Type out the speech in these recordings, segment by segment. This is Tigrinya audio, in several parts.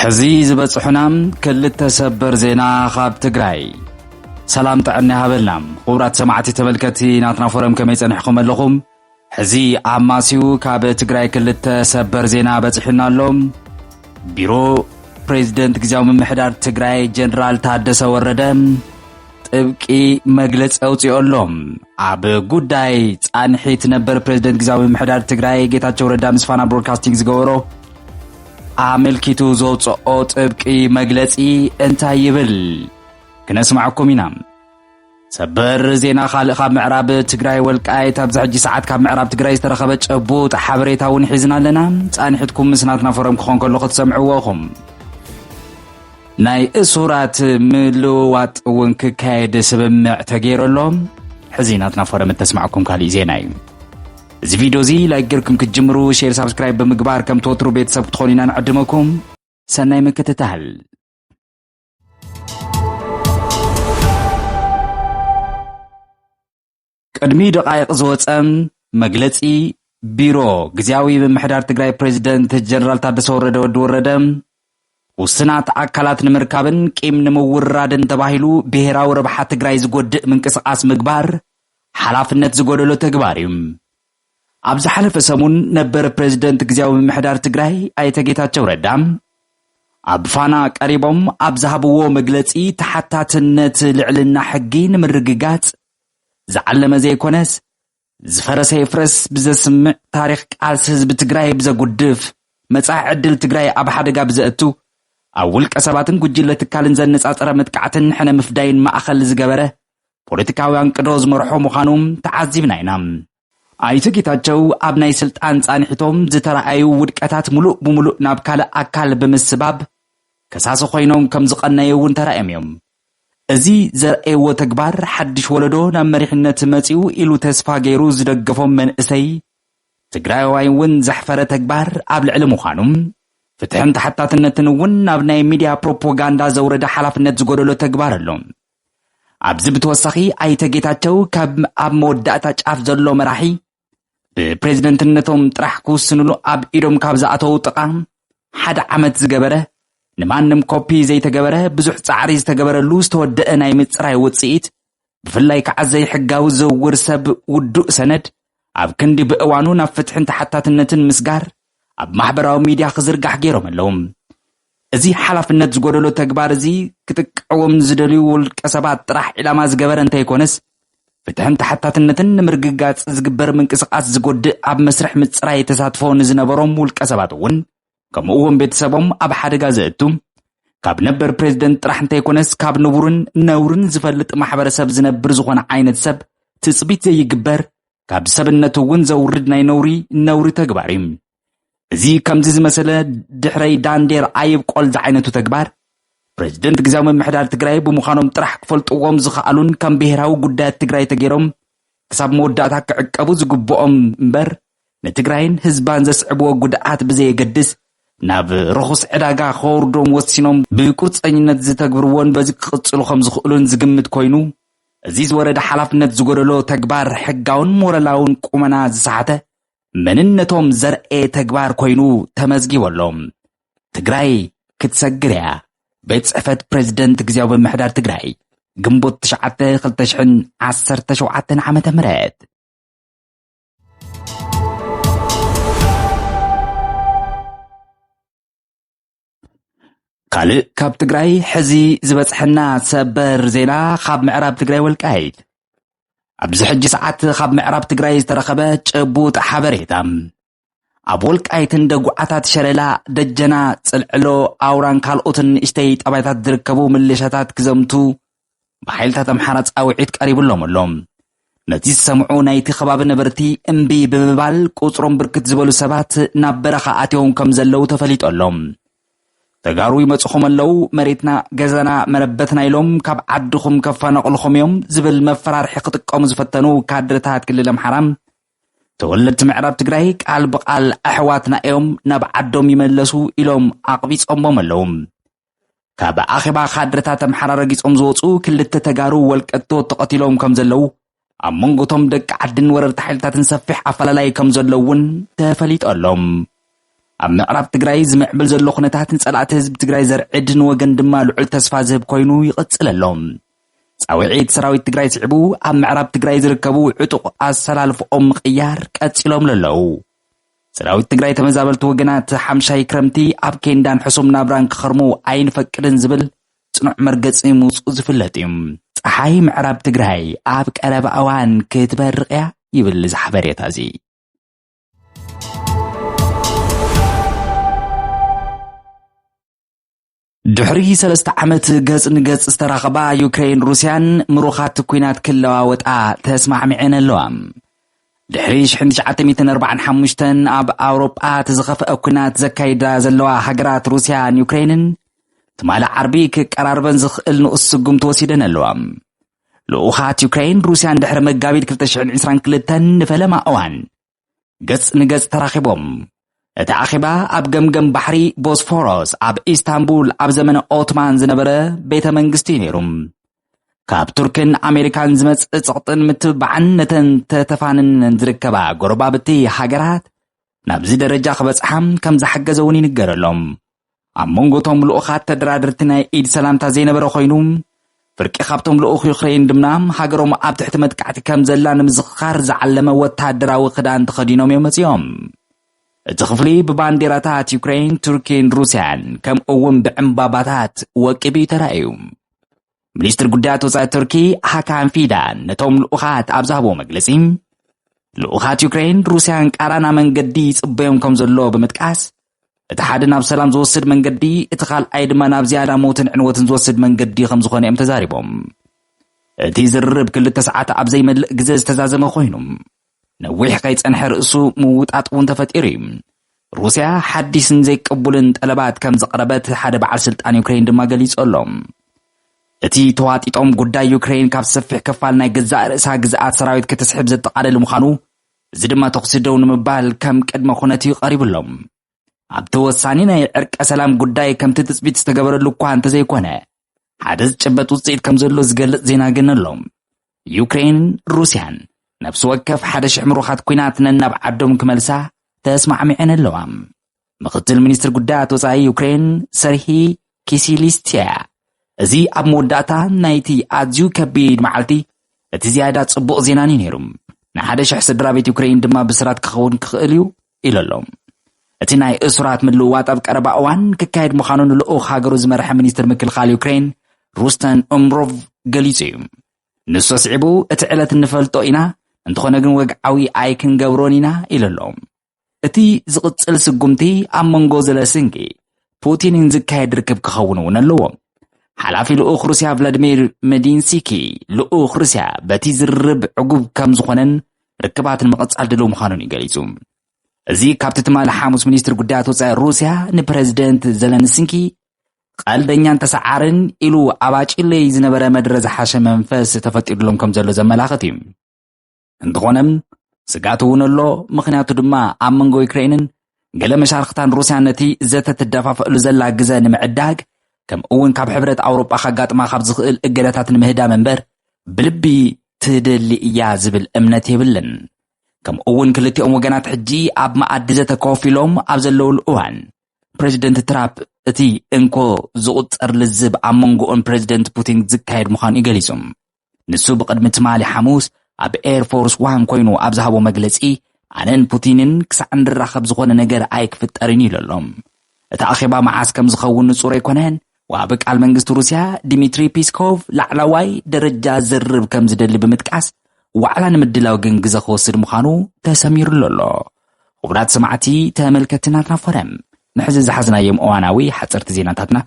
حزي زبصحنام كلت تسبر زينا خاب تقراي سلام طعنا هبلنام خبرات سمعتي تملكتي ناتنا فورم كما يصنحكم لكم حزي عماسيو كاب تقراي كلت تسبر زينا بصحنا لهم بيرو بريزيدنت غزاو ممحدار تقراي جنرال تادسه وردم ጥብቂ መግለጽ አውጽዮሎም አብ ጉዳይ ጻንሒት ነበር ፕሬዝዳንት ግዛዊ ምሕዳር ትግራይ ጌታቸው ረዳ ምስፋና ብሮድካስቲንግ ዝገበሮ አመልኪቱ ዘውጽኦ ጥብቂ መግለጺ እንታይ ይብል ክነስማዕኩም ኢና ሰበር ዜና ካልእ ካብ ምዕራብ ትግራይ ወልቃይት ኣብ ዝሕጂ ሰዓት ካብ ምዕራብ ትግራይ ዝተረኸበ ጨቡጥ ሓበሬታውን ሒዝና ኣለና ጻንሒትኩም ምስናትና ፎረም ክኾን ከሎ ክትሰምዕዎኹም ናይ እሱራት ምልዋጥ ወንክ ካይድ ስብምዕ ተገይረሎም ሕዚናትና ፎረም ተስማዕኩም ካልእ ዜና እዩ እዚ ቪድዮ እዚ ላይክ ገርኩም ክትጅምሩ ሼር ሰብስክራይብ ብምግባር ከም ተወትሩ ቤተሰብ ክትኾኑ ኢና ንዕድመኩም ሰናይ ምክትታል ቅድሚ ደቃይቕ ዝወፀም መግለጺ ቢሮ ግዝያዊ ምምሕዳር ትግራይ ፕሬዝዳንት ጀነራል ታደሰ ወረደ ወዲ ወረደ ውስናት አካላት ንምርካብን ቂም ንምውራድን ተባሂሉ ብሔራዊ ረብሓ ትግራይ ዝጎድእ ምንቅስቃስ ምግባር ሓላፍነት ዝጎደሎ ተግባር እዩ ኣብ ዝሓለፈ ሰሙን ነበር ፕሬዝዳንት ግዝያዊ ምምሕዳር ትግራይ ኣይተ ጌታቸው ረዳ ኣብ ፋና ቀሪቦም ኣብ ዝሃብዎ መግለጺ ተሓታትነት ልዕልና ሕጊ ንምርግጋጽ ዝዓለመ ዘይኮነስ ዝፈረሰ ይፍረስ ብዘስምዕ ታሪኽ ቃልሲ ህዝቢ ትግራይ ብዘጉድፍ መጻኢ ዕድል ትግራይ ኣብ ሓደጋ ብዘእቱ ኣብ ውልቀ ሰባትን ጉጅለ ትካልን ዘነጻጸረ መጥቃዕትን ሕነ ምፍዳይን ማእኸል ዝገበረ ፖለቲካውያን ቅዶ ዝመርሖ ምዃኖም ተዓዚብና ኢና ኣይተ ጌታቸው ኣብ ናይ ስልጣን ጻንሒቶም ዝተረኣዩ ውድቀታት ሙሉእ ብሙሉእ ናብ ካልእ ኣካል ብምስባብ ከሳሲ ኮይኖም ከም ዝቐነዩ እውን ተራእዮም እዮም እዚ ዘርአይዎ ተግባር ሓድሽ ወለዶ ናብ መሪሕነት መጺኡ ኢሉ ተስፋ ገይሩ ዝደገፎም መንእሰይ ትግራዋይ እውን ዘሕፈረ ተግባር ኣብ ልዕሊ ምዃኖም ፍትሕን ተሓታትነትን እውን ናብ ናይ ሚድያ ፕሮፓጋንዳ ዘውረደ ሓላፍነት ዝጎደሎ ተግባር ኣሎ ኣብዚ ብተወሳኺ ኣይተ ጌታቸው ካብ ኣብ መወዳእታ ጫፍ ዘሎ መራሒ ብፕሬዝደንትነቶም ጥራሕ ክውስንሉ ኣብ ኢዶም ካብ ዝኣተው ጥቃ ሓደ ዓመት ዝገበረ ንማንም ኮፒ ዘይተገበረ ብዙሕ ጻዕሪ ዝተገበረሉ ዝተወደአ ናይ ምጽራይ ውጽኢት ብፍላይ ከዓ ዘይሕጋዊ ዝውውር ሰብ ውዱእ ሰነድ ኣብ ክንዲ ብእዋኑ ናብ ፍትሕን ተሓታትነትን ምስጋር ኣብ ማሕበራዊ ሚድያ ክዝርጋሕ ገይሮም ኣለዎም እዚ ሓላፍነት ዝጎደሎ ተግባር እዚ ክትቀወም ዝደልዩ ውልቀ ሰባት ጥራሕ ዕላማ ዝገበረ እንተይኮነስ ፍትሕን ተሓታትነትን ንምርግጋጽ ዝግበር ምንቅስቃስ ዝጎድእ ኣብ መስርሕ ምጽራይ ተሳትፎ ንዝነበሮም ውልቀ ሰባት እውን ከምኡውን ቤተሰቦም ኣብ ሓደጋ ዘእቱ ካብ ነበር ፕሬዝዳንት ጥራሕ እንተይኮነስ ካብ ንቡርን ነውርን ዝፈልጥ ማሕበረሰብ ዝነብር ዝኾነ ዓይነት ሰብ ትጽቢት ዘይግበር ካብ ሰብነቱ እውን ዘውርድ ናይ ነውሪ ተግባር እዩ እዚ ከምዚ ዝመሰለ ድሕረይ ዳንዴር ኣይብ ቆል ዝዓይነቱ ተግባር ፕሬዝዳንት ግዝያዊ ምምሕዳር ትግራይ ብምዃኖም ጥራሕ ክፈልጥዎም ዝኽኣሉን ከም ብሔራዊ ጉዳያት ትግራይ ተገይሮም ክሳብ መወዳእታ ክዕቀቡ ዝግብኦም እምበር ንትግራይን ህዝባን ዘስዕብዎ ጉድኣት ብዘየገድስ ናብ ርኹስ ዕዳጋ ከወርዶም ወሲኖም ብቁርፀኝነት ዝተግብርዎን በዚ ክቕጽሉ ከም ዝኽእሉን ዝግምት ኮይኑ እዚ ዝወረደ ሓላፍነት ዝጎደሎ ተግባር ሕጋውን ሞራላውን ቁመና ዝሰሓተ መንነቶም ዘርኤ ተግባር ኮይኑ ተመዝጊበሎም ትግራይ ክትሰግር እያ ቤት ጽሕፈት ፕሬዝዳንት ግዝያዊ ምምሕዳር ትግራይ ግንቦት 9 2017 ዓመተ ምህረት ካልእ ካብ ትግራይ ሕዚ ዝበጽሐና ሰበር ዜና ካብ ምዕራብ ትግራይ ወልቃይት ኣብዚ ሕጂ ሰዓት ካብ ምዕራብ ትግራይ ዝተረኸበ ጨቡጥ ሓበሬታ ኣብ ወልቃይትን ደጉዓታት ሸለላ ደጀና ጽልዕሎ ኣውራን ካልኦትን ንእሽተይ ጠባይታት ዝርከቡ ምልሻታት ክዘምቱ ብሓይልታት ኣምሓራ ጻውዒት ቀሪብሎም ኣሎም ነቲ ዝሰምዑ ናይቲ ከባቢ ነበርቲ እምቢ ብምባል ቁጽሮም ብርክት ዝበሉ ሰባት ናብ በረኻ ኣትዮም ከም ዘለው ተፈሊጦሎም ተጋሩ ይመጽኹም ኣለው መሬትና ገዛና መረበትና ኢሎም ካብ ዓድኹም ከፋነቕልኹም እዮም ዝብል መፈራርሒ ክጥቀሙ ዝፈተኑ ካድረታት ክልል ኣምሓራ ተወለድቲ ምዕራብ ትግራይ ቃል ብቃል ኣሕዋትና እዮም ናብ ዓዶም ይመለሱ ኢሎም ኣቕቢጾሞም ኣለው ካብ ኣኼባ ካድረታት ኣምሓራ ረጊጾም ዝወፁ ክልተ ተጋሩ ወልቀቶ ተቐቲሎም ከም ዘለው ኣብ መንጎቶም ደቂ ዓድን ወረርቲ ሓይልታትን ሰፊሕ ኣፈላላይ ከም ዘለውን ተፈሊጦሎም ኣብ ምዕራብ ትግራይ ዝምዕብል ዘሎ ኩነታትን ጸላእቲ ህዝቢ ትግራይ ዘርዕድን ወገን ድማ ልዑል ተስፋ ዝህብ ኮይኑ ይቕጽል ኣሎ። ጻውዒት ሰራዊት ትግራይ ስዕቡ ኣብ ምዕራብ ትግራይ ዝርከቡ ዕጡቕ ኣሰላልፎኦም ምቕያር ቀጺሎም ኣለዉ። ሰራዊት ትግራይ ተመዛበልቲ ወገናት ሓምሻይ ክረምቲ ኣብ ኬንዳን ሕሱም ናብራን ክኸርሙ ኣይንፈቅድን ዝብል ጽኑዕ መርገጺ ምውጽኡ ዝፍለጥ እዩ። ፀሓይ ምዕራብ ትግራይ ኣብ ቀረባ እዋን ክትበርቕ እያ ይብል ዝሓበሬታ እዚ። ድሕሪ 3 ዓመት ገጽ ንገጽ ዝተራኸባ ዩክሬን ሩስያን ምሩኻት ኩናት ክለዋወጣ ተስማዕሚዐን ኣለዋ። ድሕሪ 1945 ኣብ ኣውሮጳ ተዝኸፍአ ኩናት ዘካይዳ ዘለዋ ሃገራት ሩስያን ዩክሬንን ትማልእ ዓርቢ ክቀራርበን ዝኽእል ንኡስ ስጉም ተወሲደን ኣለዋ። ልኡኻት ዩክሬን ሩስያን ድሕሪ መጋቢት 2022 ንፈለማ እዋን ገጽ ንገጽ ተራኺቦም እቲ ኣኼባ ኣብ ገምገም ባሕሪ ቦስፎሮስ ኣብ ኢስታንቡል ኣብ ዘመነ ኦቶማን ዝነበረ ቤተ መንግስቲ ነይሩ። ካብ ቱርክን ኣሜሪካን ዝመጽእ ጽቕጥን ምትብባዕን ነተን ተተፋንነን ዝርከባ ጎረባብቲ ሃገራት ናብዚ ደረጃ ክበጽሓም ከም ዝሓገዘ እውን ይንገረሎም። ኣብ መንጎቶም ልኡኻት ተደራደርቲ ናይ ኢድ ሰላምታ ዘይነበረ ኮይኑ ፍርቂ ካብቶም ልኡኽ ዩክሬን ድማ ሃገሮም ኣብ ትሕቲ መጥቃዕቲ ከም ዘላ ንምዝኽኻር ዝዓለመ ወታደራዊ ክዳን ተኸዲኖም እዮም መጺኦም። እቲ ክፍሊ ብባንዴራታት ዩክሬን፣ ቱርኪን ሩስያን ከምኡ እውን ብዕምባባታት ወቂቡ ተራእዩ። ሚኒስትር ጉዳያት ወጻኢ ቱርኪ ሃካን ፊዳን ነቶም ልኡኻት ኣብ ዝሃቦ መግለጺ ልኡኻት ዩክሬን ሩስያን ቃራና መንገዲ ይጽበዮም ከም ዘሎ ብምጥቃስ እቲ ሓደ ናብ ሰላም ዝወስድ መንገዲ እቲ ካልኣይ ድማ ናብ ዝያዳ ሞትን ዕንወትን ዝወስድ መንገዲ ከም ዝኾነ እዮም ተዛሪቦም። እቲ ዝርርብ 2 ሰዓት ኣብ ዘይመልእ ግዜ ዝተዛዘመ ኮይኑ ነዊሕ ከይጸንሐ ርእሱ ምውጣጥ እውን ተፈጢሩ እዩ። ሩስያ ሓዲስን ዘይቅቡልን ጠለባት ከም ዘቕረበት ሓደ በዓል ስልጣን ዩክሬን ድማ ገሊጹ ኣሎ። እቲ ተዋጢጦም ጉዳይ ዩክሬን ካብ ሰፊሕ ክፋል ናይ ገዛእ ርእሳ ግዝኣት ሰራዊት ክትስሕብ ዘጠቓለለ ምዃኑ እዚ ድማ ተኹሲ ደው ንምባል ከም ቅድመ ኩነት ቀሪቡሎም። ኣብ ተወሳኒ ናይ ዕርቀ ሰላም ጉዳይ ከምቲ ትጽቢት ዝተገበረሉ እኳ እንተዘይኮነ ሓደ ዝጭበጥ ውጽኢት ከም ዘሎ ዝገልጽ ዜና ግን ኣሎ። ዩክሬን ሩስያን ነፍሲ ወከፍ 1000 ምሩኻት ኩናት ነናብ ዓዶም ክመልሳ ተስማዕሚዐን ኣለዋ። ምክትል ሚኒስትር ጉዳያት ወጻኢ ዩክሬን ሰርሂ ኪሲሊስቲያ እዚ ኣብ መወዳእታ ናይቲ ኣዝዩ ከቢድ መዓልቲ እቲ ዝያዳ ጽቡቕ ዜና ነይሩ። ን1000 ስድራ ቤት ዩክሬን ድማ ብስራት ክኸውን ክኽእል እዩ ኢሉ ኣሎ። እቲ ናይ እስራት ምልውዋጥ ኣብ ቀረባ እዋን ክካየድ ምዃኑ ንልኡኽ ሃገሩ ዝመርሐ ሚኒስትር ምክልኻል ዩክሬን ሩስተን ኡምሮቭ ገሊጹ እዩ። ንሱ ስዒቡ እቲ ዕለት እንፈልጦ ኢና እንተኾነ ግን ወግዓዊ ኣይክንገብሮን ኢና ኢሉ ኣሎ። እቲ ዝቕጽል ስጉምቲ ኣብ መንጎ ዘለንስኪ ፑቲንን ዝካየድ ርክብ ክኸውን እውን ኣለዎ። ሓላፊ ልኡኽ ሩስያ ቭላድሚር ሜዲንስኪ ልኡኽ ሩስያ በቲ ዝርርብ ዕጉብ ከም ዝኾነን ርክባትን ምቕጻል ድልው ምዃኑን ይገሊጹ። እዚ ካብቲ ትማሊ ሐሙስ ሚኒስትር ጉዳያት ወጻኢ ሩስያ ንፕሬዚደንት ዘለንስኪ ቀልደኛን ተሰዓርን ኢሉ ኣባጭለይ ዝነበረ መድረ ዝሓሸ መንፈስ ተፈጢሩሎም ከም ዘሎ ዘመላኽት እዩ። እንተኾነም ስጋት እውን ኣሎ። ምክንያቱ ድማ ኣብ መንጎ ዩክሬንን ገለ መሻርክታን ሩስያን ነቲ ዘተ ትደፋፈአሉ ዘላ ግዜ ንምዕዳግ ከም እውን ካብ ሕብረት ኣውሮጳ ካጋጥማ ካብ ዝኽእል እገዳታት ንምህዳም እምበር ብልቢ ትደሊ እያ ዝብል እምነት የብልን። ከም እውን ክልቲኦም ወገናት ሕጂ ኣብ ማኣዲ ዘተ ኮፍ ኢሎም ኣብ ዘለውሉ እዋን ፕሬዚደንት ትራምፕ እቲ እንኮ ዝቁፀር ልዝብ ኣብ መንጎኦም ፕሬዚደንት ፑቲን ዝካየድ ምዃኑ ይገሊጹ። ንሱ ብቅድሚ ትማሊ ሐሙስ ኣብ ኤርፎርስ ዋን ኮይኑ ኣብ ዝሃቦ መግለጺ ኣነን ፑቲንን ክሳዕ እንራኸብ ዝኾነ ነገር ኣይክፍጠርን ኢሉ ኣሎ። እቲ ኣኼባ መዓስ ከም ዝኸውን ንጹር ኣይኮነን። ወኣብ ቃል መንግስቲ ሩስያ ዲሚትሪ ፔስኮቭ ላዕለዋይ ደረጃ ዝርብ ከም ዝደሊ ብምጥቃስ ዋዕላ ንምድላው ግን ግዜ ክወስድ ምዃኑ ተሰሚሩሉ ኣሎ። ክቡራት ሰማዕቲ ተመልከትና ናፈረም ንሕዚ ዝሓዝናዮም እዋናዊ ሓፀርቲ ዜናታትና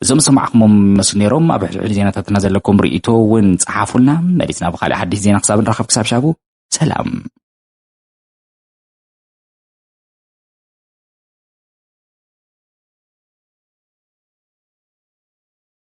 እዞም ሰማዕኹሞም መስሉ ነይሮም። ኣብ ሕድሕድ ዜናታትና ዘለኩም ርእይቶ እውን ጸሓፉልና። መሪፅና ብኻልእ ሓዲስ ዜና ክሳብ ንራኸብ ክሳብ ሻቡ ሰላም።